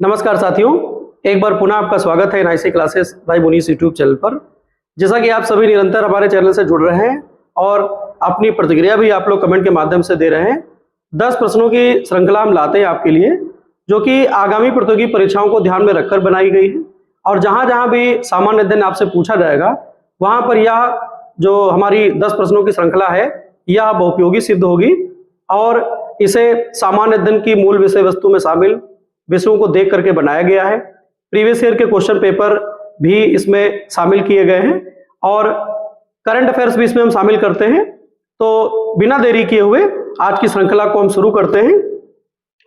नमस्कार साथियों, एक बार पुनः आपका स्वागत है NIC classes by Munis YouTube channel पर। जैसा कि आप सभी निरंतर हमारे चैनल से जुड़ रहे हैं और अपनी प्रतिक्रिया भी आप लोग कमेंट के माध्यम से दे रहे हैं। 10 प्रश्नों की श्रृंखला हम लाते हैं आपके लिए, जो कि आगामी प्रतियोगी परीक्षाओं को ध्यान में रखकर बनाई गई है। और जहाँ जहाँ भी सामान्य अध्ययन आपसे पूछा जाएगा, वहाँ पर यह जो हमारी 10 प्रश्नों की श्रृंखला है, यह बहुपयोगी सिद्ध होगी और इसे सामान्य अध्ययन की मूल विषय वस्तु में शामिल विषयों को देख करके बनाया गया है। प्रीवियस ईयर के क्वेश्चन पेपर भी इसमें शामिल किए गए हैं और करंट अफेयर्स भी इसमें हम शामिल करते हैं। तो बिना देरी किए हुए आज की श्रृंखला को हम शुरू करते हैं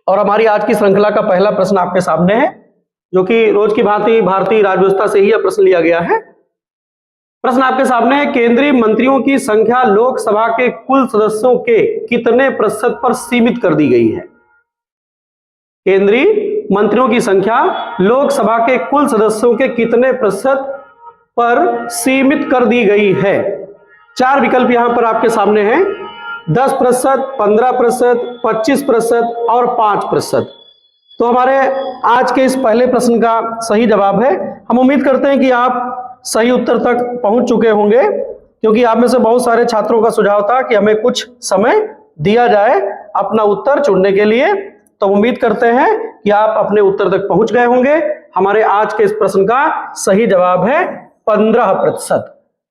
और हमारी आज की श्रृंखला का पहला प्रश्न आपके सामने है, जो कि रोज की भांति भारतीय राजव्यवस्था से ही यह प्रश्न लिया गया है। प्रश्न आपके सामने है, केंद्रीय मंत्रियों की संख्या लोकसभा के कुल सदस्यों के कितने प्रतिशत पर सीमित कर दी गई है? केंद्रीय मंत्रियों की संख्या लोकसभा के कुल सदस्यों के कितने प्रतिशत पर सीमित कर दी गई है? 4 विकल्प यहां पर आपके सामने हैं, 10%, 15%, 25% और 5%। तो हमारे आज के इस पहले प्रश्न का सही जवाब है। हम उम्मीद करते हैं कि आप सही उत्तर तक पहुंच चुके होंगे, क्योंकि आप में से बहुत सारे छात्रों का सुझाव था कि हमें कुछ समय दिया जाए अपना उत्तर चुनने के लिए। तो उम्मीद करते हैं कि आप अपने उत्तर तक पहुंच गए होंगे। हमारे आज के इस प्रश्न का सही जवाब है 15%।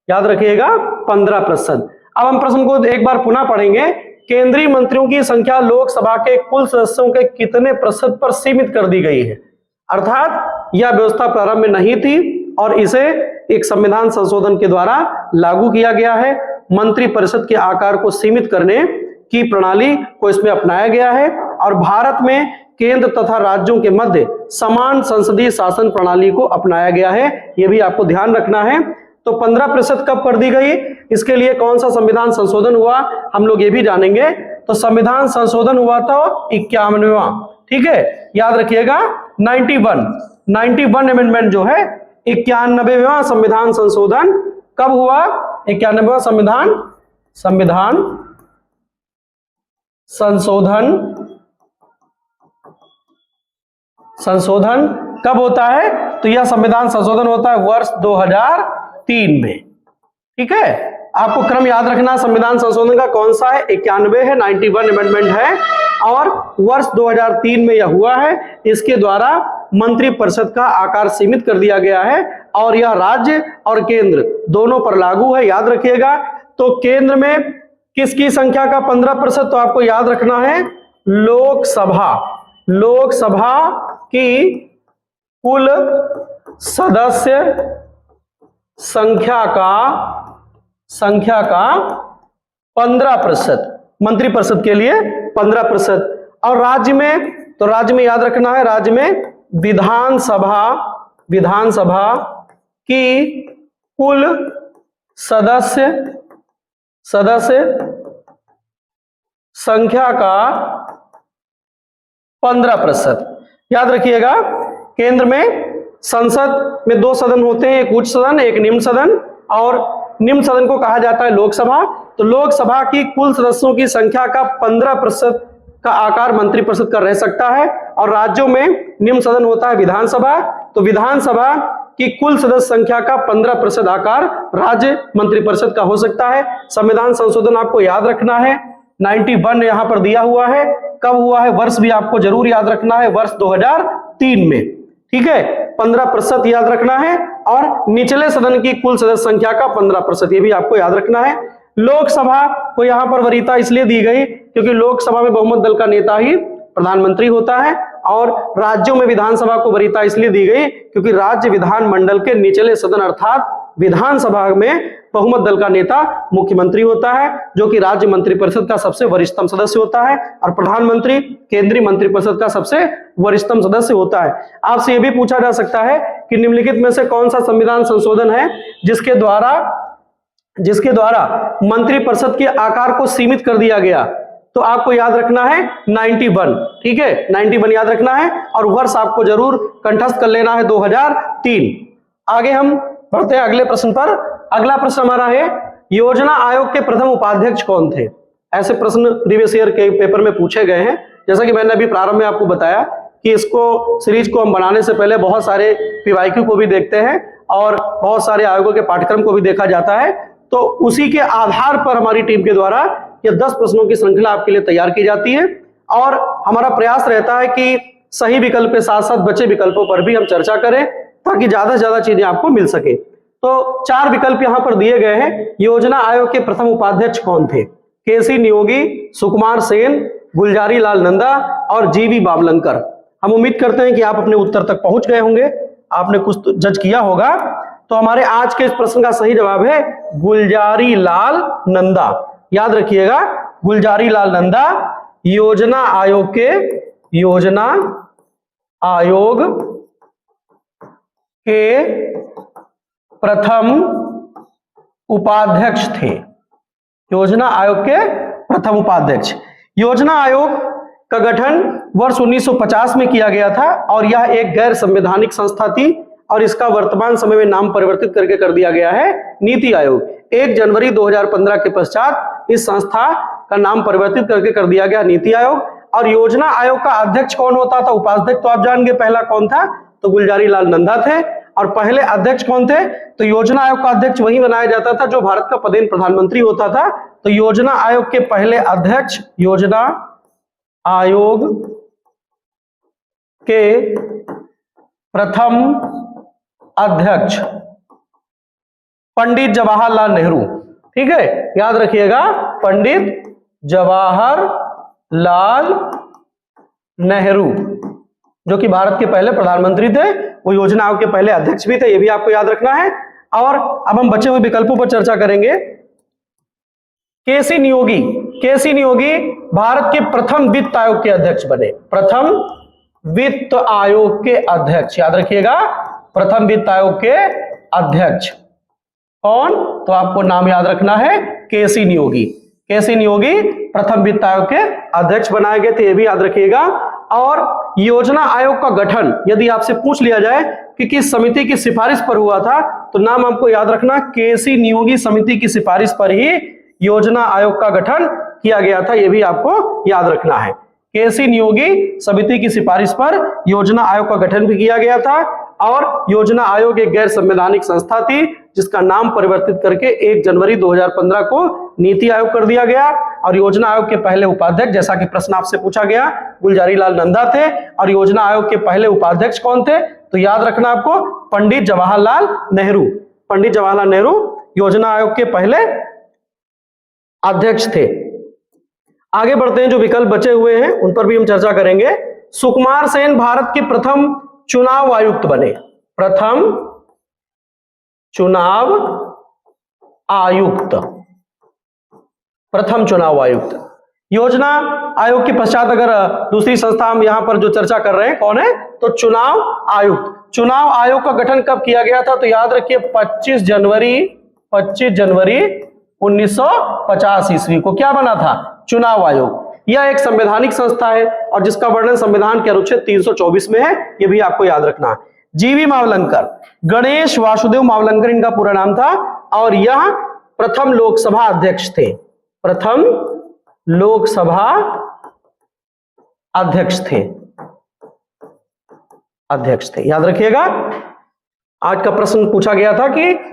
याद रखिएगा, 15%। अब हम प्रश्न को एक बार पुनः पढ़ेंगे। केंद्रीय मंत्रियों की संख्या लोकसभा के कुल सदस्यों के कितने प्रतिशत पर सीमित कर दी गई है? अर्थात यह व्यवस्था प्रारंभ में नहीं थी और इसे एक संविधान संशोधन के द्वारा लागू किया गया है। मंत्री परिषद के आकार को सीमित करने की प्रणाली को इसमें अपनाया गया है और भारत में केंद्र तथा राज्यों के मध्य समान संसदीय शासन प्रणाली को अपनाया गया है। यह भी आपको ध्यान रखना है। तो 15% कब कर दी गई, इसके लिए कौन सा संविधान संशोधन हुआ, हम लोग ये भी जानेंगे। तो संविधान संशोधन हुआ था 51वां, ठीक है, याद रखिएगा। 91 अमेंडमेंट जो है, 91वां संविधान संशोधन कब हुआ? 91वां संविधान संशोधन कब होता है? तो यह संविधान संशोधन होता है वर्ष 2003 में, ठीक है। आपको क्रम याद रखना, संविधान संशोधन का कौन सा है? 91 है, 91 अमेंडमेंट है और वर्ष 2003 में यह हुआ है। इसके द्वारा मंत्री परिषद का आकार सीमित कर दिया गया है और यह राज्य और केंद्र दोनों पर लागू है, याद रखिएगा। तो केंद्र में किसकी संख्या का 15%? तो आपको याद रखना है लोकसभा की कुल सदस्य संख्या का 15%, मंत्री परिषद के लिए 15%। और राज्य में, तो राज्य में याद रखना है, राज्य में विधानसभा की कुल सदस्य संख्या का 15%। याद रखिएगा, केंद्र में संसद में 2 सदन होते हैं, एक उच्च सदन, एक निम्न सदन, और निम्न सदन को कहा जाता है लोकसभा। तो लोकसभा की कुल सदस्यों की संख्या का 15% का आकार मंत्रिपरिषद का रह सकता है और राज्यों में निम्न सदन होता है विधानसभा। तो विधानसभा की कुल सदस्य संख्या का 15% आकार राज्य मंत्रिपरिषद का हो सकता है। संविधान संशोधन आपको याद रखना है, 91 यहां पर दिया हुआ है। कब हुआ है? वर्ष भी आपको जरूर याद रखना है, वर्ष 2003 में, ठीक है। 15% याद रखना है और निचले सदन की कुल सदस्य संख्या का 15%, ये भी आपको याद रखना है। लोकसभा को यहां पर वरीयता इसलिए दी गई क्योंकि लोकसभा में बहुमत दल का नेता ही प्रधानमंत्री होता है और राज्यों में विधानसभा को वरीयता इसलिए दी गई क्योंकि राज्य विधानमंडल के निचले सदन अर्थात विधानसभा में बहुमत दल का नेता मुख्यमंत्री होता है, जो कि राज्य मंत्रिपरिषद का सबसे वरिष्ठतम सदस्य होता है, और प्रधानमंत्री केंद्रीय मंत्रिपरिषद का सबसे वरिष्ठतम सदस्य होता है। आपसे यह भी पूछा जा सकता है कि निम्नलिखित में से कौन सा संविधान संशोधन है जिसके द्वारा मंत्रिपरिषद के आकार को सीमित कर दिया गया? तो आपको याद रखना है 91, ठीक है, 91 याद रखना है और वर्ष आपको जरूर कंठस्थ कर लेना है 2003। आगे हम बढ़ते हैं अगले प्रश्न पर। अगला प्रश्न हमारा है, योजना आयोग के प्रथम उपाध्यक्ष कौन थे? ऐसे प्रश्न प्रीवियस ईयर के पेपर में पूछे गए हैं। जैसा कि मैंने अभी प्रारंभ में आपको बताया कि इसको सीरीज को हम बनाने से पहले बहुत सारे पीवाईक्यू को भी देखते हैं और बहुत सारे आयोगों के पाठ्यक्रम को भी देखा जाता है। तो उसी के आधार पर हमारी टीम के द्वारा ये 10 प्रश्नों की श्रृंखला आपके लिए तैयार की जाती है और हमारा प्रयास रहता है कि सही विकल्प के साथ साथ बचे विकल्पों पर भी हम चर्चा करें ताकि ज्यादा से ज्यादा चीजें आपको मिल सके। तो 4 विकल्प यहां पर दिए गए हैं। योजना आयोग के प्रथम उपाध्यक्ष कौन थे? केसी नियोगी, सुकुमार सेन, गुलजारी लाल नंदा और जीवी बावलंकर। हम उम्मीद करते हैं कि आप अपने उत्तर तक पहुंच गए होंगे, आपने कुछ तो जज किया होगा। तो हमारे आज के इस प्रश्न का सही जवाब है गुलजारी लाल नंदा। याद रखिएगा, गुलजारी लाल नंदा योजना आयोग के प्रथम उपाध्यक्ष थे। योजना आयोग के प्रथम उपाध्यक्ष। योजना आयोग का गठन वर्ष 1950 में किया गया था और यह एक गैर संवैधानिक संस्था थी और इसका वर्तमान समय में नाम परिवर्तित करके कर दिया गया है नीति आयोग। 1 जनवरी 2015 के पश्चात इस संस्था का नाम परिवर्तित करके कर दिया गया नीति आयोग। और योजना आयोग का अध्यक्ष कौन होता था? उपाध्यक्ष तो आप जान गए, पहला कौन था? तो गुलजारी लाल नंदा थे। और पहले अध्यक्ष कौन थे? तो योजना आयोग का अध्यक्ष वही बनाया जाता था जो भारत का पदेन प्रधानमंत्री होता था। तो योजना आयोग के पहले अध्यक्ष, योजना आयोग के प्रथम अध्यक्ष पंडित जवाहरलाल नेहरू। ठीक है, याद रखिएगा, पंडित जवाहरलाल नेहरू जो कि भारत के पहले प्रधानमंत्री थे, वो योजना आयोग के पहले अध्यक्ष भी थे, ये भी आपको याद रखना है। और अब हम बचे हुए विकल्पों पर चर्चा करेंगे। केसी नियोगी भारत के प्रथम वित्त आयोग के अध्यक्ष बने। प्रथम वित्त आयोग के अध्यक्ष, याद रखिएगा, प्रथम वित्त आयोग के अध्यक्ष कौन? तो आपको नाम याद रखना है केसी नियोगी। केसी नियोगी प्रथम वित्त आयोग के अध्यक्ष बनाए गए थे, ये भी याद रखिएगा। और योजना आयोग का गठन यदि आपसे पूछ लिया जाए कि किस समिति की सिफारिश पर हुआ था, तो नाम आपको याद रखना, केसी नियोगी समिति की सिफारिश पर ही योजना आयोग का गठन किया गया था, यह भी आपको याद रखना है। केसी नियोगी समिति की सिफारिश पर योजना आयोग का गठन भी किया गया था। और योजना आयोग एक गैर संवैधानिक संस्था थी जिसका नाम परिवर्तित करके 1 जनवरी 2015 को नीति आयोग कर दिया गया। और योजना आयोग के पहले उपाध्यक्ष, जैसा कि प्रश्न आपसे पूछा गया, गुलजारी लाल नंदा थे। और योजना आयोग के पहले उपाध्यक्ष कौन थे? तो याद रखना आपको, पंडित जवाहरलाल नेहरू। पंडित जवाहरलाल नेहरू योजना आयोग के पहले अध्यक्ष थे। आगे बढ़ते हैं, जो विकल्प बचे हुए हैं उन पर भी हम चर्चा करेंगे। सुकुमार सेन भारत के प्रथम चुनाव आयुक्त बने। प्रथम चुनाव आयुक्त, प्रथम चुनाव आयुक्त। योजना आयोग के पश्चात अगर दूसरी संस्था हम यहां पर जो चर्चा कर रहे हैं कौन है? तो चुनाव आयुक्त। चुनाव आयोग का गठन कब किया गया था? तो याद रखिए 25 जनवरी 1950 ईस्वी को क्या बना था? चुनाव आयोग। यह एक संवैधानिक संस्था है और जिसका वर्णन संविधान के अनुच्छेद 324 में है, यह भी आपको याद रखना है। जीवी मावलंकर, गणेश वासुदेव मावलंकर इनका पूरा नाम था और यह प्रथम लोकसभा अध्यक्ष थे। प्रथम लोकसभा अध्यक्ष थे, याद रखिएगा। आज का प्रश्न पूछा गया था कि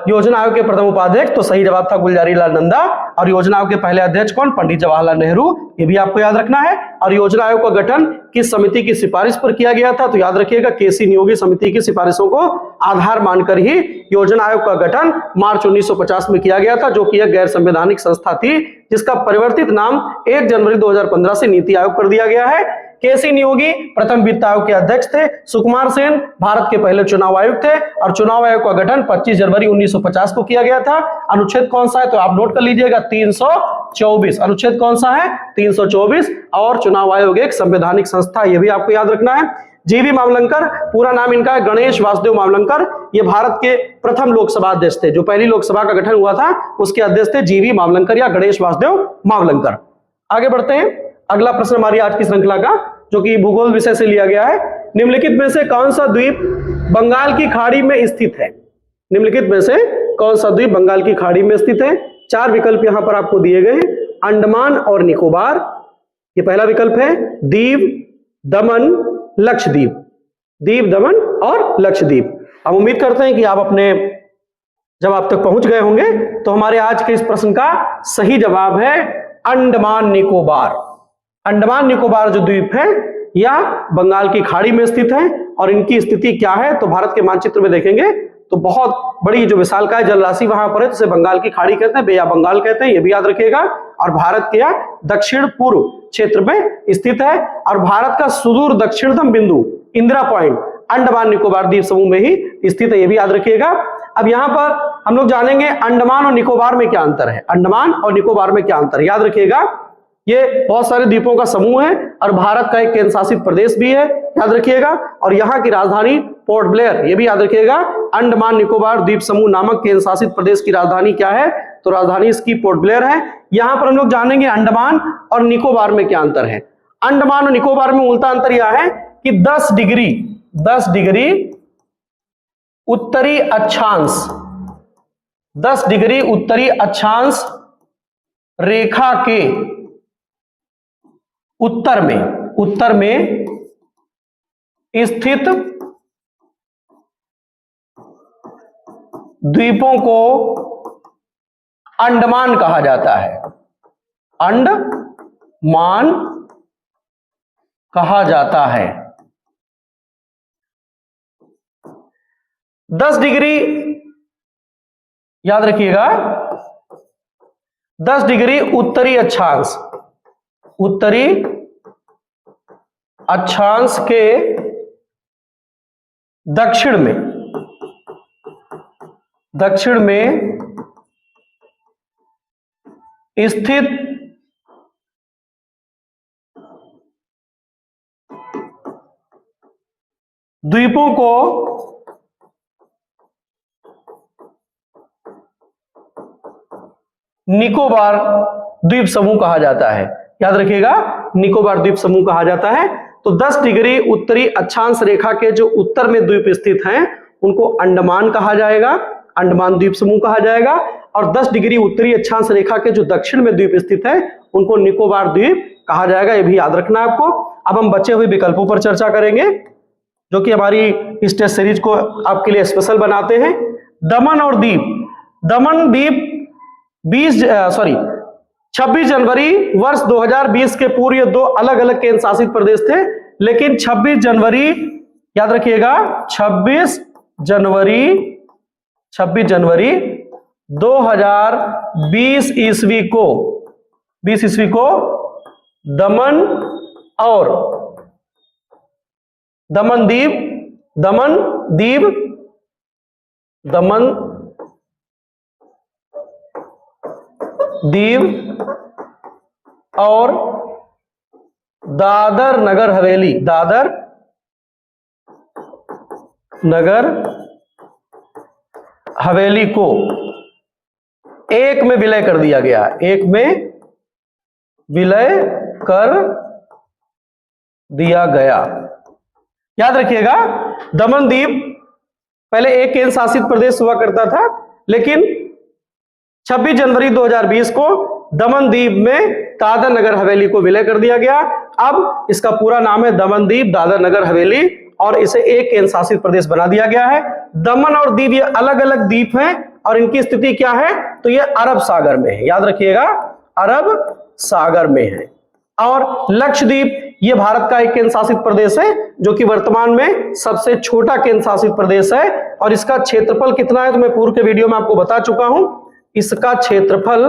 योजना आयोग के प्रथम उपाध्यक्ष, तो सही जवाब था गुलजारी लाल नंदा। और योजना आयोग के पहले अध्यक्ष कौन? पंडित जवाहरलाल नेहरू, ये भी आपको याद रखना है। और योजना आयोग का गठन किस समिति की सिफारिश पर किया गया था? तो याद रखिएगा, केसी नियोगी समिति की सिफारिशों को आधार मानकर ही योजना आयोग का गठन मार्च 1950 में किया गया था, जो कि एक गैर संवैधानिक संस्था थी जिसका परिवर्तित नाम 1 जनवरी 2015 से नीति आयोग कर दिया गया है। केसी नियोगी प्रथम वित्त आयोग के अध्यक्ष थे। सुकुमार सेन भारत के पहले चुनाव आयुक्त थे और चुनाव आयोग का गठन 25 जनवरी 1950 को किया गया था। अनुच्छेद कौन सा है? तो आप नोट कर लीजिएगा, 324। अनुच्छेद कौन सा है? 324। और चुनाव आयोग एक संवैधानिक संस्था, यह भी आपको याद रखना है। जीवी मावलंकर, पूरा नाम इनका है गणेश वासुदेव मावलंकर। ये भारत के प्रथम लोकसभा अध्यक्ष थे, जो पहली लोकसभा का गठन हुआ था उसके अध्यक्ष थे जीवी मावलंकर या गणेश वासुदेव मावलंकर। आगे बढ़ते हैं, अगला प्रश्न हमारी आज की श्रृंखला का, जो कि भूगोल विषय से लिया गया है। निम्नलिखित में से कौन सा द्वीप बंगाल की खाड़ी में स्थित है? निम्नलिखित में से कौन सा द्वीप बंगाल की खाड़ी में स्थित है? 4 विकल्प यहां पर आपको दिए गए हैं। अंडमान और निकोबार, ये पहला विकल्प है। दीव, दमन, लक्षद्वीप, दीव दमन और लक्षद्वीप। हम उम्मीद करते हैं कि आप अपने जब आप तक पहुंच गए होंगे तो हमारे आज के इस प्रश्न का सही जवाब है अंडमान निकोबार। अंडमान निकोबार जो द्वीप है यह बंगाल की खाड़ी में स्थित है और इनकी स्थिति क्या है तो भारत के मानचित्र में देखेंगे तो बहुत बड़ी जो विशालकाय जल राशि वहां पर है, जिसे बंगाल की खाड़ी कहते हैं, बे ऑफ बंगाल कहते हैं, ये भी याद रखिएगा। और भारत के दक्षिण पूर्व क्षेत्र में स्थित है और भारत का सुदूर दक्षिणतम बिंदु इंदिरा पॉइंट अंडमान निकोबार द्वीप समूह में ही स्थित है, ये भी याद रखिएगा। अब यहां पर हम लोग जानेंगे अंडमान और निकोबार में क्या अंतर है। अंडमान और निकोबार में क्या अंतर है याद रखिएगा। ये बहुत सारे द्वीपों का समूह है और भारत का एक केंद्र शासित प्रदेश भी है, याद रखिएगा। और यहाँ की राजधानी पोर्ट ब्लेयर, ये भी याद रखिएगा। अंडमान निकोबार द्वीप समूह नामक केंद्र शासित प्रदेश की राजधानी क्या है तो राजधानी इसकी पोर्ट ब्लेयर है। यहां पर हम लोग जानेंगे अंडमान और निकोबार में क्या अंतर है। अंडमान और निकोबार में मूलतः अंतर यह है कि 10 डिग्री उत्तरी अक्षांश, 10 डिग्री उत्तरी अक्षांश रेखा के उत्तर में स्थित द्वीपों को अंडमान कहा जाता है। अंडमान कहा जाता है। 10 डिग्री याद रखिएगा, 10 डिग्री उत्तरी अक्षांश के दक्षिण में स्थित द्वीपों को निकोबार द्वीप समूह कहा जाता है। याद रखिएगा, निकोबार द्वीप समूह कहा जाता है। तो 10 डिग्री उत्तरी अक्षांश रेखा के जो उत्तर में द्वीप स्थित हैं उनको अंडमान कहा जाएगा, अंडमान द्वीप समूह कहा जाएगा। और 10 डिग्री उत्तरी अक्षांश रेखा के जो दक्षिण में द्वीप स्थित है उनको निकोबार द्वीप कहा जाएगा, ये भी याद रखना है आपको। अब हम बचे हुए विकल्पों पर चर्चा करेंगे जो कि हमारी इस टेस्ट सीरीज को आपके लिए स्पेशल बनाते हैं। दमन और दीव, दमन द्वीप 26 जनवरी वर्ष 2020 के पूर्व ये 2 अलग अलग केंद्र शासित प्रदेश थे, लेकिन 26 जनवरी याद रखिएगा, 26 जनवरी 2020 ईस्वी को दमन और दमन दीव और दादर नगर हवेली को एक में विलय कर दिया गया, एक में विलय कर दिया गया। याद रखिएगा, दमन दीव पहले एक केंद्र शासित प्रदेश हुआ करता था, लेकिन 26 जनवरी 2020 को दमन दीव में दादर नगर हवेली को विलय कर दिया गया। अब इसका पूरा नाम है दमन दीव दादर नगर हवेली और इसे एक केंद्र शासित प्रदेश बना दिया गया है। दमन और दीव ये अलग अलग द्वीप हैं और इनकी स्थिति क्या है तो ये अरब सागर में है। याद रखिएगा, अरब सागर में है। और लक्षद्वीप ये भारत का एक केंद्र शासित प्रदेश है जो कि वर्तमान में सबसे छोटा केंद्र शासित प्रदेश है। और इसका क्षेत्रफल कितना है तो मैं पूर्व के वीडियो में आपको बता चुका हूं। इसका क्षेत्रफल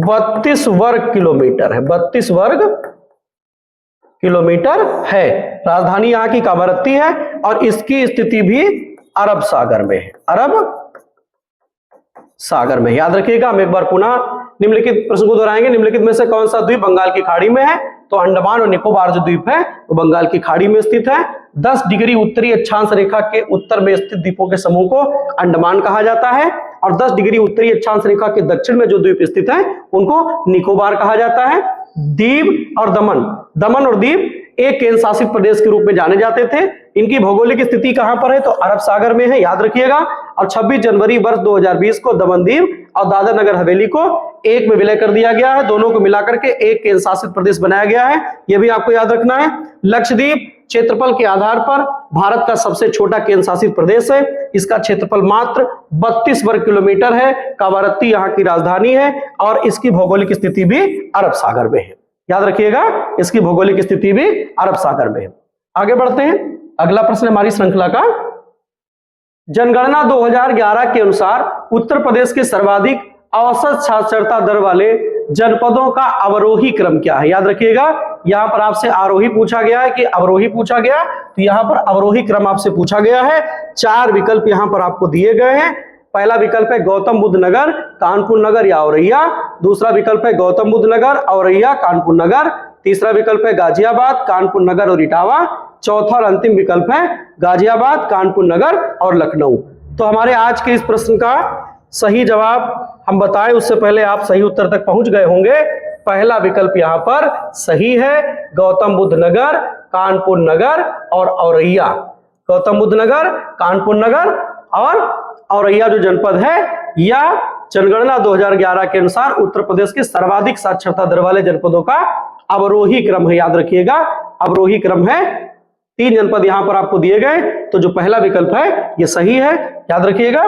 32 वर्ग किलोमीटर है, 32 वर्ग किलोमीटर है। राजधानी यहां की कामारत्ती है और इसकी स्थिति भी अरब सागर में है, अरब सागर में। याद रखिएगा, हम एक बार पुनः निम्नलिखित प्रश्न को दोहराएंगे। निम्नलिखित में से कौन सा द्वीप बंगाल की खाड़ी में है तो अंडमान और निकोबार जो द्वीप है वो बंगाल की खाड़ी में स्थित है। 10 डिग्री उत्तरी अक्षांश रेखा के उत्तर में स्थित द्वीपों के समूह को अंडमान कहा जाता है और 10 डिग्री उत्तरी अक्षांश रेखा के दक्षिण में जो द्वीप स्थित है उनको निकोबार कहा जाता है। दीव और दमन और दीव एक केंद्र शासित प्रदेश के रूप में जाने जाते थे। इनकी भौगोलिक स्थिति कहां पर है, तो अरब सागर में है, याद रखिएगा। और 26 जनवरी वर्ष 2020 को दमन दीव और दादर नगर हवेली को एक में विलय कर दिया गया है। दोनों को मिलाकर के एक केंद्र शासित प्रदेश बनाया गया है, यह भी आपको याद रखना है। लक्षद्वीप क्षेत्रफल के आधार पर भारत का सबसे छोटा केंद्र शासित प्रदेश है। इसका क्षेत्रफल मात्र 32 वर्ग किलोमीटर है। कावारत्ती यहाँ की राजधानी है और इसकी भौगोलिक स्थिति भी अरब सागर में है, याद रखिएगा, इसकी भौगोलिक स्थिति भी अरब सागर में है। आगे बढ़ते हैं, अगला प्रश्न हमारी श्रृंखला का, जनगणना 2011 के अनुसार उत्तर प्रदेश के सर्वाधिक औसत साक्षरता दर वाले जनपदों का अवरोही क्रम क्या है, याद रखिएगा। यहां पर आपसे आरोही पूछा गया है कि अवरोही पूछा गया, तो यहां पर अवरोही क्रम आपसे पूछा गया है। 4 विकल्प यहां पर आपको दिए गए हैं। पहला विकल्प है गौतम बुद्ध नगर, कानपुर नगर या औरैया। दूसरा विकल्प है गौतम बुद्ध नगर, औरैया, कानपुर नगर। तीसरा विकल्प है गाजियाबाद, कानपुर नगर और इटावा। चौथा और अंतिम विकल्प है गाजियाबाद, कानपुर नगर और लखनऊ। तो हमारे आज के इस प्रश्न का सही जवाब हम बताएं उससे पहले आप सही उत्तर तक पहुंच गए होंगे। पहला विकल्प यहां पर सही है, गौतम बुद्ध नगर, कानपुर नगर और औरैया। गौतम बुद्ध नगर, कानपुर नगर और औरैया जो जनपद है, या जनगणना 2011 के अनुसार उत्तर प्रदेश के सर्वाधिक साक्षरता दर वाले जनपदों का अवरोही क्रम है, याद रखिएगा, अवरोही क्रम है। 3 जनपद यहां पर आपको दिए गए, तो जो पहला विकल्प है यह सही है, याद रखिएगा।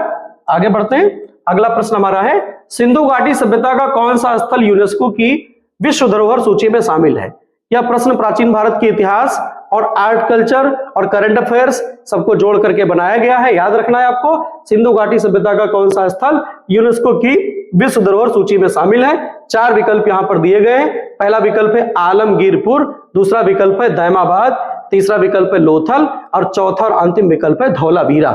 आगे बढ़ते हैं, अगला प्रश्न हमारा है, सिंधु घाटी सभ्यता का कौन सा स्थल यूनेस्को की विश्व धरोहर सूची में शामिल है। यह प्रश्न प्राचीन भारत के इतिहास और आर्ट कल्चर और करंट अफेयर्स सबको जोड़ करके बनाया गया है, याद रखना है आपको। सिंधु घाटी सभ्यता का कौन सा स्थल यूनेस्को की विश्व धरोहर सूची में शामिल है। 4 विकल्प यहां पर दिए गए हैं। पहला विकल्प है आलमगीरपुर, दूसरा विकल्प है दैमाबाद, तीसरा विकल्प है लोथल और चौथा और अंतिम विकल्प है धौलावीरा।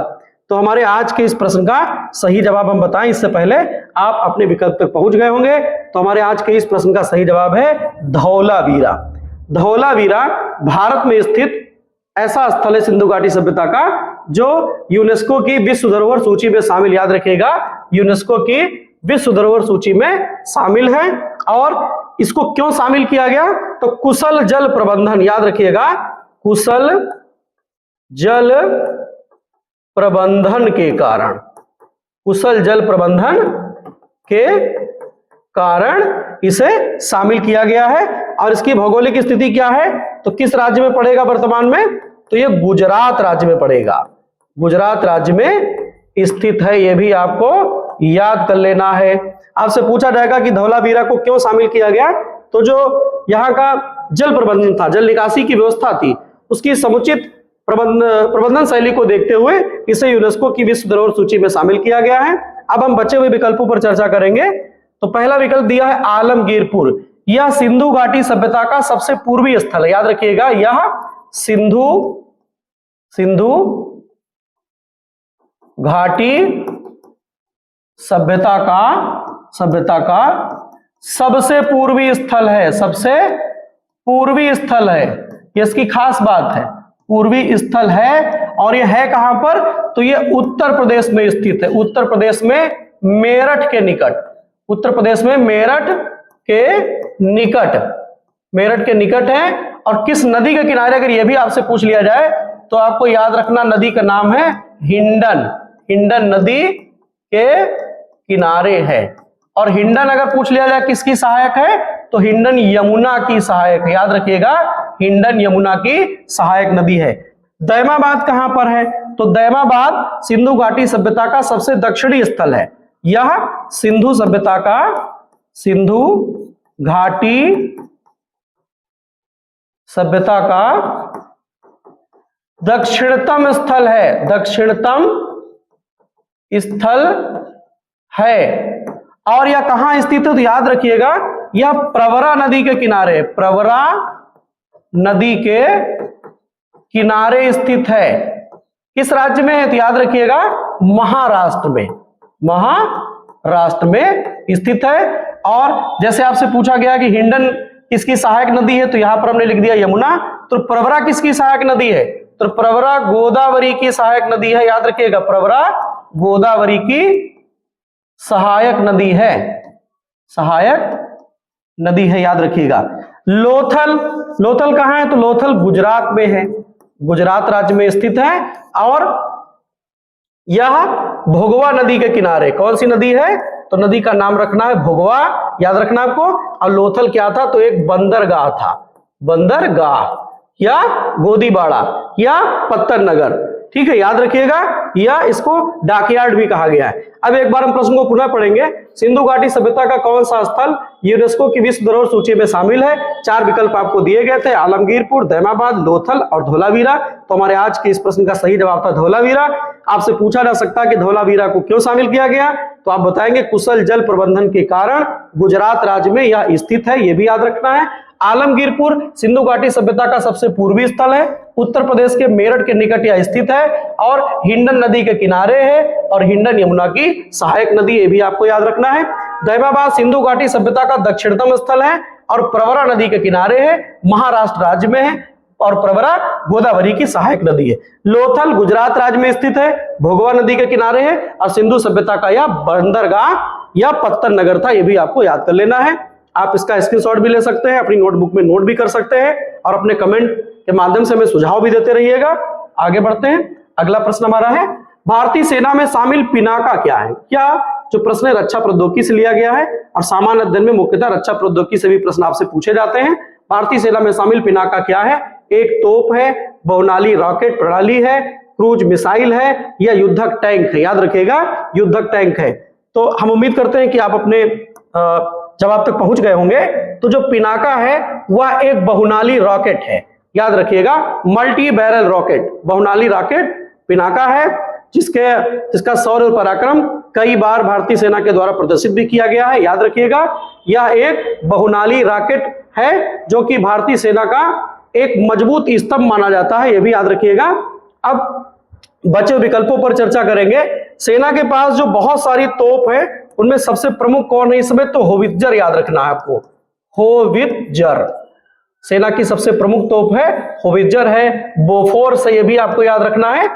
तो हमारे आज के इस प्रश्न का सही जवाब हम बताएं इससे पहले आप अपने विकल्प तक पहुंच गए होंगे। तो हमारे आज के इस प्रश्न का सही जवाब है धौलावीरा। धौलावीरा भारत में स्थित ऐसा स्थल है सिंधु घाटी सभ्यता का जो यूनेस्को की विश्व धरोहर सूची में शामिल, याद रखिएगा, यूनेस्को की विश्व धरोहर सूची में शामिल है। और इसको क्यों शामिल किया गया, तो कुशल जल प्रबंधन, याद रखिएगा, कुशल जल प्रबंधन के कारण, कुशल जल प्रबंधन के कारण इसे शामिल किया गया है। और इसकी भौगोलिक स्थिति क्या है, तो किस राज्य में पड़ेगा वर्तमान में, तो ये गुजरात राज्य में पड़ेगा, गुजरात राज्य में स्थित है, यह भी आपको याद कर लेना है। आपसे पूछा जाएगा कि धौलावीरा को क्यों शामिल किया गया, तो जो यहाँ का जल प्रबंधन था, जल निकासी की व्यवस्था थी, उसकी समुचित प्रबंधन शैली को देखते हुए इसे यूनेस्को की विश्व धरोहर सूची में शामिल किया गया है। अब हम बचे हुए विकल्पों पर चर्चा करेंगे। तो पहला विकल्प दिया है आलमगीरपुर, यह सिंधु घाटी सभ्यता का सबसे पूर्वी स्थल है, याद रखिएगा, यह सिंधु घाटी सभ्यता का सबसे पूर्वी स्थल है, सबसे पूर्वी स्थल है, ये इसकी खास बात है, पूर्वी स्थल है। और यह है कहां पर, तो यह उत्तर प्रदेश में स्थित है, उत्तर प्रदेश में मेरठ के निकट, उत्तर प्रदेश में मेरठ के निकट है। और किस नदी के किनारे, अगर यह भी आपसे पूछ लिया जाए तो आपको याद रखना नदी का नाम है हिंडन, हिंडन नदी के किनारे है। और हिंडन अगर पूछ लिया जाए किसकी सहायक है, तो हिंडन यमुना की सहायक है, याद रखिएगा, हिंडन यमुना की सहायक नदी है। दैमाबाद कहां पर है, तो दैमाबाद सिंधु घाटी सभ्यता का सबसे दक्षिणी स्थल है। यह सिंधु घाटी सभ्यता का दक्षिणतम स्थल है, दक्षिणतम स्थल है। और यह कहां स्थित है, तो याद रखिएगा, यह प्रवरा नदी के किनारे, प्रवरा नदी के किनारे स्थित है। किस राज्य में है, तो याद रखिएगा, महाराष्ट्र में, महाराष्ट्र में स्थित है। और जैसे आपसे पूछा गया कि हिंडन किसकी सहायक नदी है, तो यहां पर हमने लिख दिया यमुना। तो प्रवरा किसकी सहायक नदी है, तो प्रवरा गोदावरी की सहायक नदी है, याद रखिएगा, प्रवरा गोदावरी की सहायक नदी है, सहायक नदी है, याद रखिएगा। लोथल, लोथल कहाँ है? तो लोथल गुजरात में है, गुजरात राज्य में स्थित है और यह भोगवा नदी के किनारे, कौन सी नदी है? तो नदी का नाम रखना है भोगवा, याद रखना आपको। और लोथल क्या था? तो एक बंदरगाह था, बंदरगाह या गोदीबाड़ा या पत्तन नगर, ठीक है, याद रखिएगा, या इसको डाकयार्ड भी कहा गया है। अब एक बार हम प्रश्न को पुनः पढ़ेंगे। सिंधु घाटी सभ्यता का कौन सा स्थल यूनेस्को की विश्व धरोहर सूची में शामिल है? 4 विकल्प आपको दिए गए थे, आलमगीरपुर, दैमाबाद, लोथल और धोलावीरा। तो हमारे आज के इस प्रश्न का सही जवाब था धोलावीरा। आपसे पूछा जा सकता है कि धोलावीरा को क्यों शामिल किया गया, तो आप बताएंगे कुशल जल प्रबंधन के कारण गुजरात राज्य में यह स्थित है, यह भी याद रखना है। आलमगीरपुर सिंधु घाटी सभ्यता का सबसे पूर्वी स्थल है, उत्तर प्रदेश के मेरठ के निकट यह स्थित है और हिंडन नदी के किनारे है और हिंडन यमुना की सहायक नदी, ये भी आपको याद रखना है। दैमाबाद सिंधु घाटी सभ्यता का दक्षिणतम स्थल है और प्रवरा नदी के किनारे है, महाराष्ट्र राज्य में है और प्रवरा गोदावरी की सहायक नदी है। लोथल गुजरात राज्य में स्थित है, भोगवा नदी के किनारे है और सिंधु सभ्यता का यह बंदरगाह या पत्तन नगर था, यह भी आपको याद कर लेना है। आप इसका स्क्रीनशॉट भी ले सकते हैं, अपनी नोटबुक में नोट भी कर सकते हैं और अपने कमेंट के माध्यम से हमें सुझाव भी देते रहिएगा। आगे बढ़ते हैं, अगला प्रश्न हमारा है भारतीय सेना में शामिल पिनाका क्या है? क्या जो प्रश्न है रक्षा प्रौद्योगिकी से लिया गया है और सामान्य अध्ययन में मुख्यतः रक्षा प्रौद्योगिकी से भी प्रश्न आपसे पूछे जाते हैं। भारतीय सेना में शामिल पिनाका क्या है? एक तोप है, बहुनाली रॉकेट प्रणाली है, क्रूज मिसाइल है या युद्धक टैंक है? याद रखिएगा, युद्धक टैंक है। तो हम उम्मीद करते हैं कि आप अपने जवाब तक पहुंच गए होंगे। तो जो पिनाका है वह एक बहुनाली रॉकेट है, याद रखिएगा, मल्टी बैरल रॉकेट, बहुनाली रॉकेट पिनाका है, जिसका शौर्य और पराक्रम कई बार भारतीय सेना के द्वारा प्रदर्शित भी किया गया है, याद रखिएगा। यह एक बहुनाली रॉकेट है जो कि भारतीय सेना का एक मजबूत स्तंभ माना जाता है, यह भी याद रखिएगा। अब बचे विकल्पों पर चर्चा करेंगे। सेना के पास जो बहुत सारी तोप है उनमें सबसे प्रमुख कौन है इस समय? तो होवित्जर, याद रखना है आपको, होवित्जर सेना की सबसे प्रमुख तोप है, होवित्जर है। बोफोर्स है, यह भी आपको याद रखना है,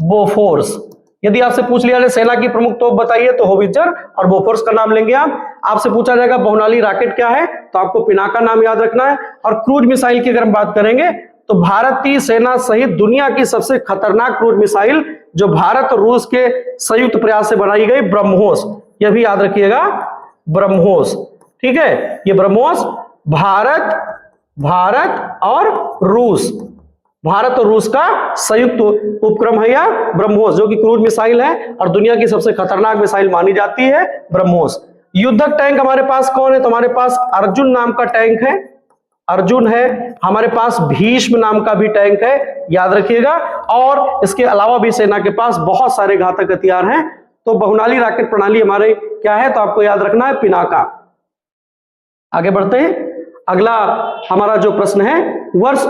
बोफोर्स। यदि आपसे पूछ लिया जाए सेना की प्रमुख तोप बताइए तो होवित्जर और बोफोर्स का नाम लेंगे आप। आपसे पूछा जाएगा बहुनाली रॉकेट क्या है, तो आपको पिनाका नाम याद रखना है। और क्रूज मिसाइल की अगर हम बात करेंगे तो भारतीय सेना सहित दुनिया की सबसे खतरनाक क्रूज मिसाइल जो भारत और रूस के संयुक्त प्रयास से बनाई गई ब्रह्मोस, यह भी याद रखिएगा, ब्रह्मोस, ठीक है। ये ब्रह्मोस भारत और रूस, भारत और रूस का संयुक्त उपक्रम है या ब्रह्मोस, जो कि क्रूज मिसाइल है और दुनिया की सबसे खतरनाक मिसाइल मानी जाती है, ब्रह्मोस। युद्धक टैंक हमारे पास कौन है? तो हमारे पास अर्जुन नाम का टैंक है, अर्जुन है। हमारे पास भीष्म नाम का भी टैंक है, याद रखिएगा। और इसके अलावा भी सेना के पास बहुत सारे घातक हथियार हैं। तो बहुनाली रॉकेट प्रणाली हमारे क्या है? तो आपको याद रखना है पिनाका। आगे बढ़ते हैं, अगला हमारा जो प्रश्न है, वर्ष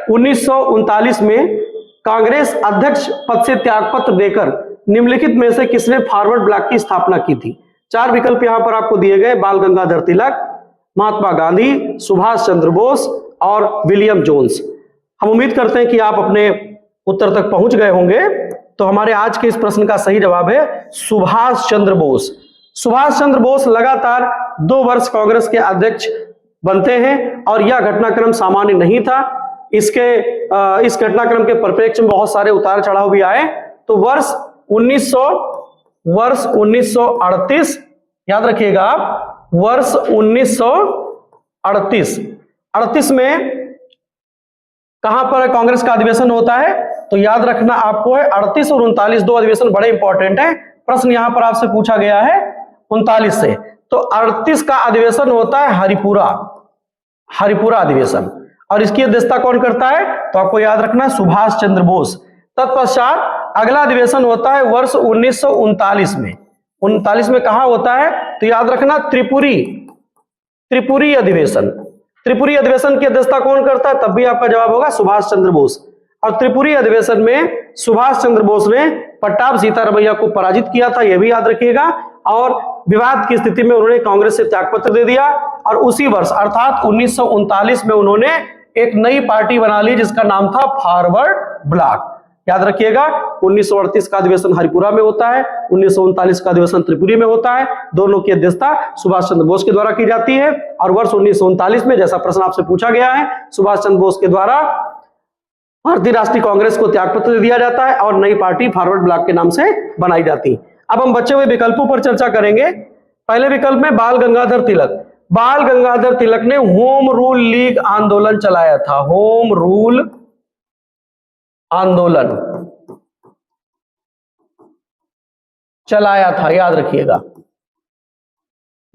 1939 में कांग्रेस अध्यक्ष पद से त्यागपत्र देकर निम्नलिखित में से किसने फॉरवर्ड ब्लॉक की स्थापना की थी? 4 विकल्प यहां पर आपको दिए गए, बाल गंगाधर तिलक, महात्मा गांधी, सुभाष चंद्र बोस और विलियम जोन्स। हम उम्मीद करते हैं कि आप अपने उत्तर तक पहुंच गए होंगे। तो हमारे आज के इस प्रश्न का सही जवाब है सुभाष चंद्र बोस। सुभाष चंद्र बोस लगातार 2 वर्ष कांग्रेस के अध्यक्ष बनते हैं और यह घटनाक्रम सामान्य नहीं था। इस घटनाक्रम के परिप्रेक्ष्य में बहुत सारे उतार चढ़ाव भी आए। तो वर्ष 1938, याद रखिएगा आप, वर्ष 1938 में कहां पर कांग्रेस का अधिवेशन होता है? तो याद रखना आपको है 38 और 39, 2 अधिवेशन बड़े इंपॉर्टेंट है। प्रश्न यहां पर आपसे पूछा गया है 39 से। तो 38 का अधिवेशन होता है हरिपुरा अधिवेशन, और इसकी अध्यक्षता कौन करता है? तो आपको याद रखना है सुभाष चंद्र बोस। तत्पश्चात अगला अधिवेशन होता है वर्ष 1939 में। 39 में कहां होता है? तो याद रखना त्रिपुरी अधिवेशन। त्रिपुरी अधिवेशन की अध्यक्षता कौन करता है? तब भी आपका जवाब होगा सुभाष चंद्र बोस। और त्रिपुरी अधिवेशन में सुभाष चंद्र बोस ने पट्टाभ सीतारमैया को पराजित किया था, यह भी याद रखिएगा। और विवाद की स्थिति में उन्होंने कांग्रेस से त्यागपत्र दे दिया और उसी वर्ष अर्थात 1939 में उन्होंने एक नई पार्टी बना ली जिसका नाम था फॉरवर्ड ब्लॉक। याद रखिएगा 1938 का अधिवेशन हरिपुरा में होता है, 1939 का अधिवेशन त्रिपुरी में होता है। दोनों की अध्यक्षता सुभाष चंद्र बोस के द्वारा की जाती है। और वर्ष 1939 में, जैसा प्रश्न आपसे पूछा गया है, सुभाष चंद्र बोस के द्वारा भारतीय राष्ट्रीय कांग्रेस को त्यागपत्र दे दिया जाता है और नई पार्टी फॉरवर्ड ब्लॉक के नाम से बनाई जाती है। अब हम बचे हुए विकल्पों पर चर्चा करेंगे। पहले विकल्प में बाल गंगाधर तिलक। बाल गंगाधर तिलक ने होम रूल लीग आंदोलन चलाया था। होम रूल आंदोलन चलाया था, याद रखिएगा।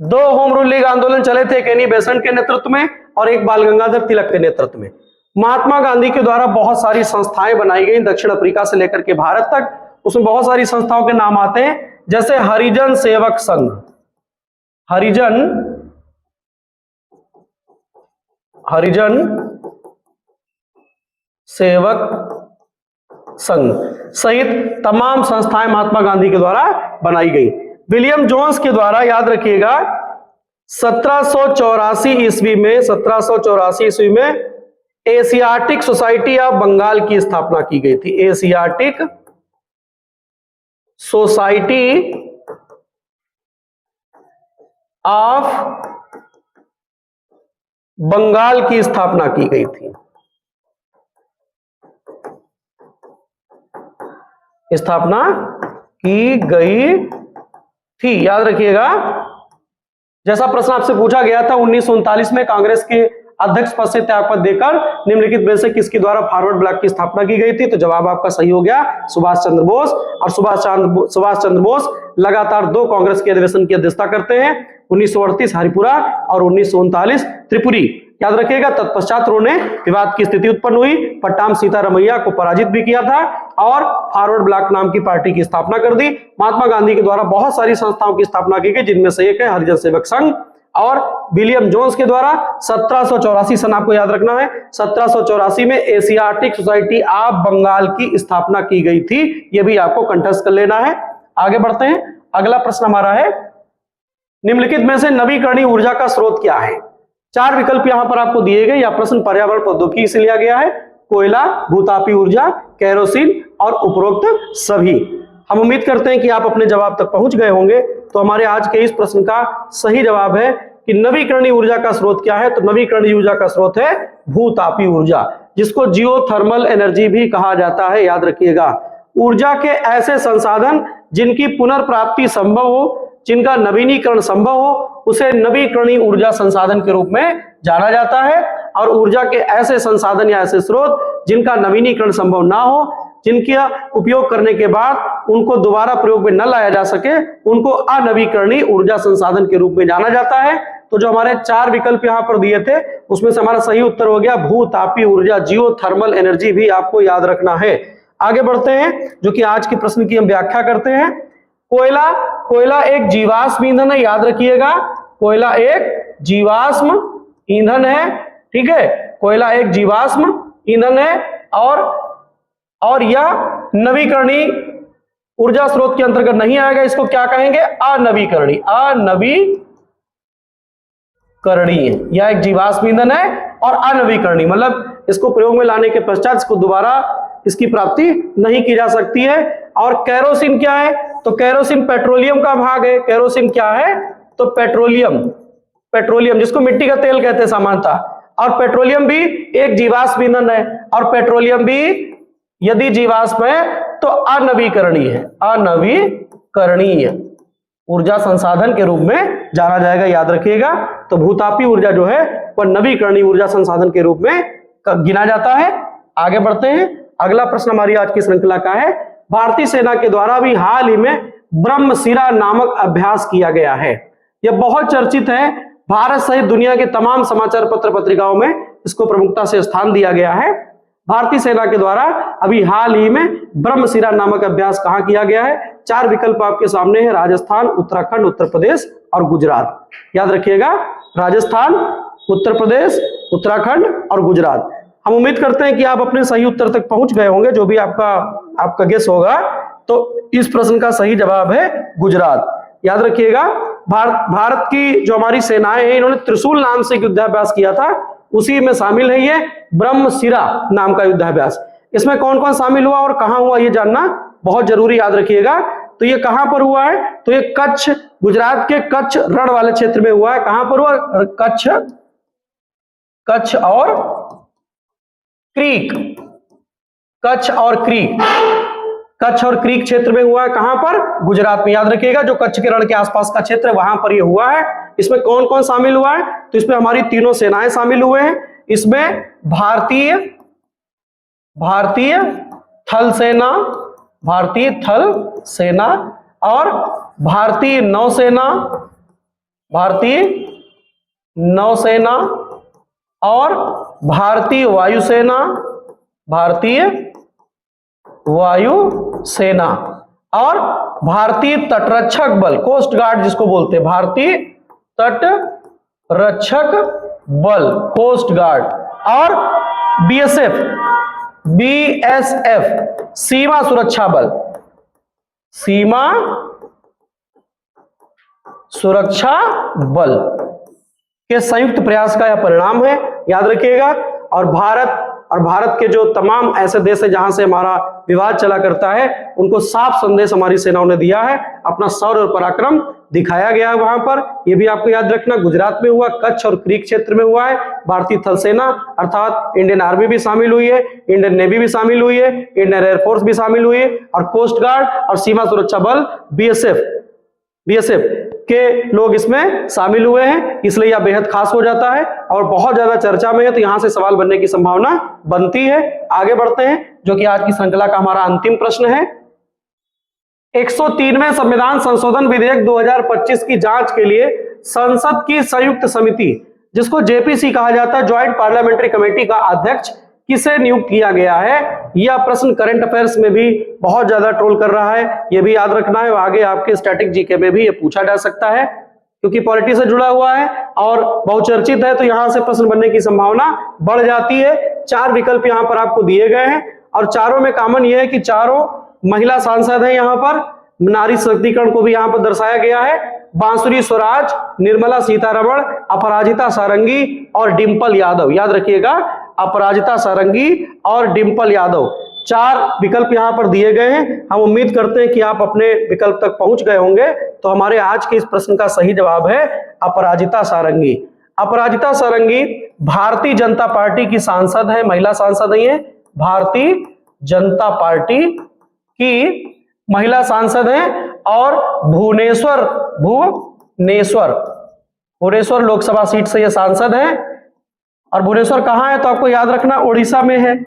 दो होम रूल लीग आंदोलन चले थे, एक एनी बेसेंट के नेतृत्व में और एक बाल गंगाधर तिलक के नेतृत्व में। महात्मा गांधी के द्वारा बहुत सारी संस्थाएं बनाई गई, दक्षिण अफ्रीका से लेकर के भारत तक। उसमें बहुत सारी संस्थाओं के नाम आते हैं, जैसे हरिजन सेवक संघ, हरिजन सेवक संघ सहित तमाम संस्थाएं महात्मा गांधी के द्वारा बनाई गई। विलियम जोन्स के द्वारा, याद रखिएगा, 1784 ईस्वी में एशियाटिक सोसाइटी ऑफ बंगाल की स्थापना की गई थी। एशियाटिक सोसाइटी ऑफ बंगाल की स्थापना की गई थी। स्थापना की गई थी, याद रखिएगा। जैसा प्रश्न आपसे पूछा गया था 1939 में कांग्रेस के अध्यक्ष पद से त्यागपत्र देकर निम्नलिखित में से किसके द्वारा फॉरवर्ड ब्लॉक की स्थापना की गई थी? तो जवाब आपका सही हो गया, सुभाष चंद्र बोस। और सुभाष चंद्र बोस लगातार 2 कांग्रेस के अधिवेशन की अध्यक्षता करते हैं, 1938 हरिपुरा और 1939 त्रिपुरी। याद रखिएगा, तत्पश्चात उन्होंने विवाद की स्थिति उत्पन्न हुई, पट्टाम सीतारमैया को पराजित भी किया था और फॉरवर्ड ब्लॉक नाम की पार्टी की स्थापना कर दी। महात्मा गांधी के द्वारा बहुत सारी संस्थाओं की स्थापना की गई, जिनमें से एक है हरिजन सेवक संघ। और विलियम जोन्स के द्वारा 1784 सन आपको याद रखना है, 1784 में एशियाटिक सोसाइटी ऑफ बंगाल की स्थापना की गई थी। यह भी आपको कंठस्थ कर लेना है। आगे बढ़ते हैं। अगला प्रश्न हमारा है, निम्नलिखित में से नवीकरणीय ऊर्जा का स्रोत क्या है? 4 विकल्प यहां पर आपको दिए गए। यह प्रश्न पर्यावरण प्रौद्योगिकी से लिया गया है। कोयला, भूतापी ऊर्जा, केरोसिन और उपरोक्त सभी। हम उम्मीद करते हैं कि आप अपने जवाब तक पहुंच गए होंगे। तो हमारे आज के इस प्रश्न का सही जवाब है कि नवीकरणीय ऊर्जा का स्रोत क्या है? तो नवीकरणीय ऊर्जा का स्रोत है भूतापी ऊर्जा, जिसको जियोथर्मल एनर्जी भी कहा जाता है। याद रखिएगा, ऊर्जा के ऐसे संसाधन जिनकी पुनर्प्राप्ति संभव हो, जिनका नवीनीकरण संभव हो, उसे नवीकरणीय ऊर्जा संसाधन के रूप में जाना जाता है। और ऊर्जा के ऐसे संसाधन या ऐसे स्रोत जिनका नवीनीकरण संभव ना हो, जिनका उपयोग करने के बाद उनको दोबारा प्रयोग में न लाया जा सके, उनको अनवीकरणीय ऊर्जा संसाधन के रूप में जाना जाता है। तो जो हमारे 4 विकल्प यहां पर दिए थे, उसमें से हमारा सही उत्तर हो गया भूतापी ऊर्जा, जियोथर्मल एनर्जी भी आपको याद रखना है। आगे बढ़ते हैं, जो कि आज के प्रश्न की हम व्याख्या करते हैं। कोयला एक जीवाश्म ईंधन है, याद रखिएगा। कोयला एक जीवाश्म ईंधन है, ठीक है। कोयला एक जीवाश्म ईंधन है और यह नवीकरणीय ऊर्जा स्रोत के अंतर्गत नहीं आएगा। इसको क्या कहेंगे? अनवीकरणीय। यह एक जीवाश्म ईंधन है और अनवीकरणीय, मतलब इसको प्रयोग में लाने के पश्चात इसको दोबारा इसकी प्राप्ति नहीं की जा सकती है। और केरोसिन क्या है? तो केरोसिन पेट्रोलियम का भाग है। केरोसिन क्या है? तो पेट्रोलियम जिसको मिट्टी का तेल कहते हैं सामान्यतः। और पेट्रोलियम भी एक जीवाश्म ईंधन है, और पेट्रोलियम भी यदि जीवाश्म है तो अनवीकरणीय है। अनवीकरणीय ऊर्जा संसाधन के रूप में जाना जाएगा, याद रखिएगा। तो भूतापी ऊर्जा जो है वह नवीकरणीय ऊर्जा संसाधन के रूप में गिना जाता है। आगे बढ़ते हैं। अगला प्रश्न हमारी आज की श्रृंखला का है, भारतीय सेना के द्वारा भी हाल ही में ब्रह्मशिरा नामक अभ्यास किया गया है। यह बहुत चर्चित है। भारत सहित दुनिया के तमाम समाचार पत्र पत्रिकाओं में इसको प्रमुखता से स्थान दिया गया है। भारतीय सेना के द्वारा अभी हाल ही में ब्रह्मशिरा नामक अभ्यास कहां किया गया है? 4 विकल्प आपके सामने है, राजस्थान, उत्तराखंड, उत्तर प्रदेश और गुजरात। याद रखिएगा, राजस्थान, उत्तर प्रदेश, उत्तराखंड और गुजरात। हम उम्मीद करते हैं कि आप अपने सही उत्तर तक पहुंच गए होंगे। जो भी आपका गेस होगा, तो इस प्रश्न का सही जवाब है गुजरात। याद रखिएगा, भारत की जो हमारी सेनाएं हैं, इन्होंने त्रिशूल नाम से युद्धाभ्यास किया था, उसी में शामिल है ये ब्रह्मशिरा नाम का युद्धाभ्यास। इसमें कौन कौन शामिल हुआ और कहां हुआ ये जानना बहुत जरूरी, याद रखिएगा। तो ये कहां पर हुआ है, तो ये कच्छ, गुजरात के कच्छ रण वाले क्षेत्र में हुआ है। कहां पर हुआ, कच्छ और क्रीक, कच्छ और क्रीक, कच्छ और क्रीक क्षेत्र में हुआ है। कहां पर, गुजरात में, याद रखिएगा। जो कच्छ के रण के आसपास का क्षेत्र है वहां पर ये हुआ है। इसमें कौन कौन शामिल हुआ है, तो इसमें हमारी तीनों सेनाएं शामिल हुए हैं। इसमें भारतीय थल सेना, भारतीय थल सेना और भारतीय नौसेना, भारतीय नौसेना और भारतीय वायुसेना, भारतीय वायुसेना और भारतीय तटरक्षक बल, कोस्ट गार्ड जिसको बोलते हैं, भारतीय तटरक्षक बल, कोस्ट गार्ड और बीएसएफ सीमा सुरक्षा बल, सीमा सुरक्षा बल के संयुक्त प्रयास का यह परिणाम है, याद रखिएगा। और भारत के जो तमाम ऐसे देश है जहां से हमारा विवाद चला करता है, उनको साफ संदेश हमारी सेनाओं ने दिया है, अपना शौर्य और पराक्रम दिखाया गया है वहां पर। यह भी आपको याद रखना, गुजरात में हुआ, कच्छ और क्रीक क्षेत्र में हुआ है। भारतीय थल सेना अर्थात इंडियन आर्मी भी शामिल हुई है, इंडियन नेवी भी शामिल हुई है, इंडियन एयरफोर्स भी शामिल हुई है और कोस्ट गार्ड और सीमा सुरक्षा बल बीएसएफ के लोग इसमें शामिल हुए हैं, इसलिए यह बेहद खास हो जाता है और बहुत ज्यादा चर्चा में है। तो यहां से सवाल बनने की संभावना बनती है। आगे बढ़ते हैं, जो कि आज की श्रृंखला का हमारा अंतिम प्रश्न है। 103वें संविधान संशोधन विधेयक 2025 की जांच के लिए संसद की संयुक्त समिति, जिसको जेपीसी कहा जाता है, ज्वाइंट पार्लियामेंट्री कमेटी का अध्यक्ष किसे नियुक्त किया गया है। यह प्रश्न करंट अफेयर्स में भी बहुत ज्यादा ट्रोल कर रहा है, यह भी याद रखना है। आगे आपके स्टैटिक जीके में भी यह पूछा जा सकता है, क्योंकि पॉलिटी से जुड़ा हुआ है और बहुचर्चित है, तो यहां से प्रश्न बनने की संभावना बढ़ जाती है। 4 विकल्प यहां पर आपको दिए गए हैं और चारों में कॉमन यह है कि चारों महिला सांसद हैं। यहां पर नारी सशक्तिकरण को भी यहां पर दर्शाया गया है। बांसुरी स्वराज, निर्मला सीतारमण, अपराजिता सारंगी और डिंपल यादव, याद रखिएगा, अपराजिता सारंगी और डिंपल यादव। 4 विकल्प यहां पर दिए गए हैं। हम उम्मीद करते हैं कि आप अपने विकल्प तक पहुंच गए होंगे। तो हमारे आज के इस प्रश्न का सही जवाब है अपराजिता सारंगी। अपराजिता सारंगी भारतीय जनता पार्टी की सांसद है, महिला सांसद नहीं है, भारतीय जनता पार्टी की महिला सांसद है और भुवनेश्वर लोकसभा सीट से यह सांसद है। और भुवनेश्वर कहां है, तो आपको याद रखना उड़ीसा में है,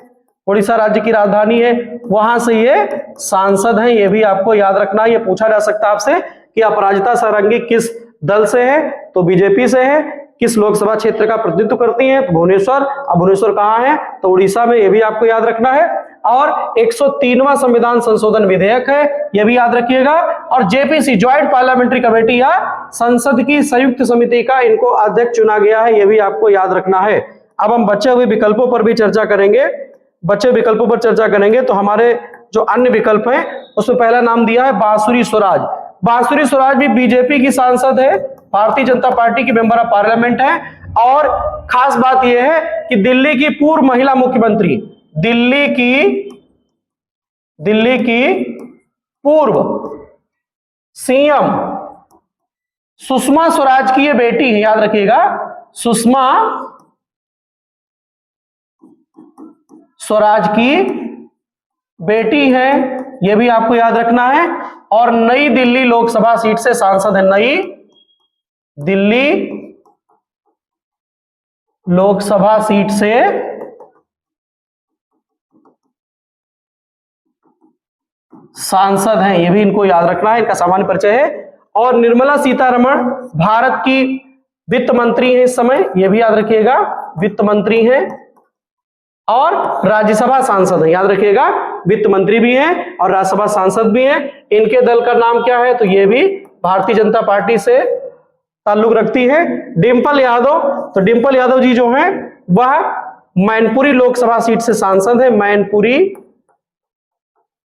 उड़ीसा राज्य की राजधानी है, वहां से ये सांसद हैं। ये भी आपको याद रखना, ये पूछा जा सकता है आपसे कि अपराजिता सारंगी किस दल से है, तो बीजेपी से है। किस लोकसभा क्षेत्र का प्रतिनिधित्व करती हैं, तो भुवनेश्वर। अब भुवनेश्वर कहां है, तो उड़ीसा में, ये भी आपको याद रखना है। और 103वां संविधान संशोधन विधेयक है, यह भी याद रखिएगा। और जेपीसी ज्वाइंट पार्लियामेंट्री कमेटी या संसद की संयुक्त समिति का इनको अध्यक्ष चुना गया है, यह भी आपको याद रखना है। अब हम बचे हुए विकल्पों पर भी चर्चा करेंगे। तो हमारे जो अन्य विकल्प हैं उसमें पहला नाम दिया है बांसुरी स्वराज। बांसुरी स्वराज भी बीजेपी की सांसद है, भारतीय जनता पार्टी की मेंबर ऑफ पार्लियामेंट है। और खास बात यह है कि दिल्ली की पूर्व महिला मुख्यमंत्री, दिल्ली की पूर्व सीएम सुषमा स्वराज की ये बेटी है, याद रखिएगा, सुषमा स्वराज की बेटी है, यह भी आपको याद रखना है। और नई दिल्ली लोकसभा सीट से सांसद है, नई दिल्ली लोकसभा सीट से सांसद हैं, यह भी इनको याद रखना है, इनका सामान्य परिचय है। और निर्मला सीतारमण भारत की वित्त मंत्री है इस समय, यह भी याद रखिएगा, वित्त मंत्री हैं और राज्यसभा सांसद है, याद रखिएगा, वित्त मंत्री भी हैं और राज्यसभा सांसद भी हैं। इनके दल का नाम क्या है, तो ये भी भारतीय जनता पार्टी से ताल्लुक रखती है। डिंपल यादव, तो डिंपल यादव जी जो हैं वह मैनपुरी लोकसभा सीट से सांसद है।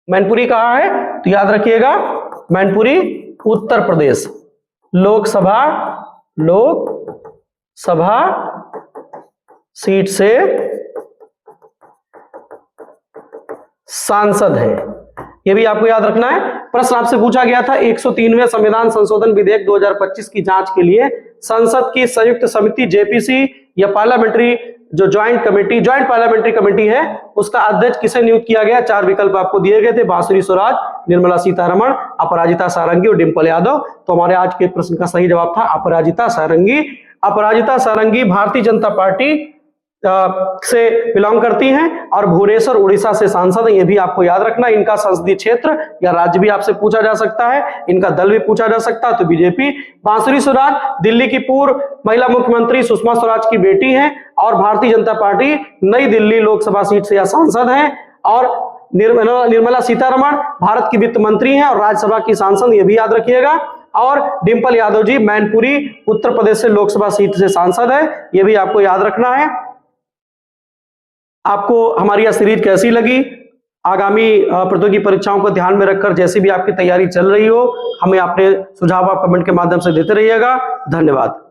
मैनपुरी कहां है, तो याद रखिएगा, मैनपुरी उत्तर प्रदेश लोकसभा सीट से सांसद है। यह भी आपको याद रखना है। प्रश्न आपसे पूछा गया था 103वें संविधान संशोधन विधेयक 2025 की जांच के लिए संसद की संयुक्त समिति जेपीसी या पार्लियामेंट्री जो ज्वाइंट पार्लियामेंट्री कमेटी है उसका अध्यक्ष किसे नियुक्त किया गया? 4 विकल्प आपको दिए गए थे, बांसुरी स्वराज, निर्मला सीतारमण, अपराजिता सारंगी और डिंपल यादव। तो हमारे आज के प्रश्न का सही जवाब था अपराजिता सारंगी। अपराजिता सारंगी भारतीय जनता पार्टी से बिलोंग करती हैं और भुवनेश्वर उड़ीसा से सांसद है। ये भी आपको याद रखना। इनका संसदीय क्षेत्र या राज्य भी आपसे पूछा जा सकता है, इनका दल भी पूछा जा सकता है, तो बीजेपी। बांसुरी स्वराज दिल्ली की पूर्व महिला मुख्यमंत्री सुषमा स्वराज की बेटी हैं और भारतीय जनता पार्टी नई दिल्ली लोकसभा सीट से यह सांसद हैं। और निर्मला सीतारमण भारत की वित्त मंत्री हैं और राज्यसभा की सांसद, ये भी याद रखिएगा। और डिंपल यादव जी मैनपुरी उत्तर प्रदेश से लोकसभा सीट से सांसद है, ये भी आपको याद रखना है। आपको हमारी यह सीरीज कैसी लगी? आगामी प्रतियोगी परीक्षाओं को ध्यान में रखकर जैसी भी आपकी तैयारी चल रही हो, हमें अपने सुझाव आप कमेंट के माध्यम से देते रहिएगा। धन्यवाद।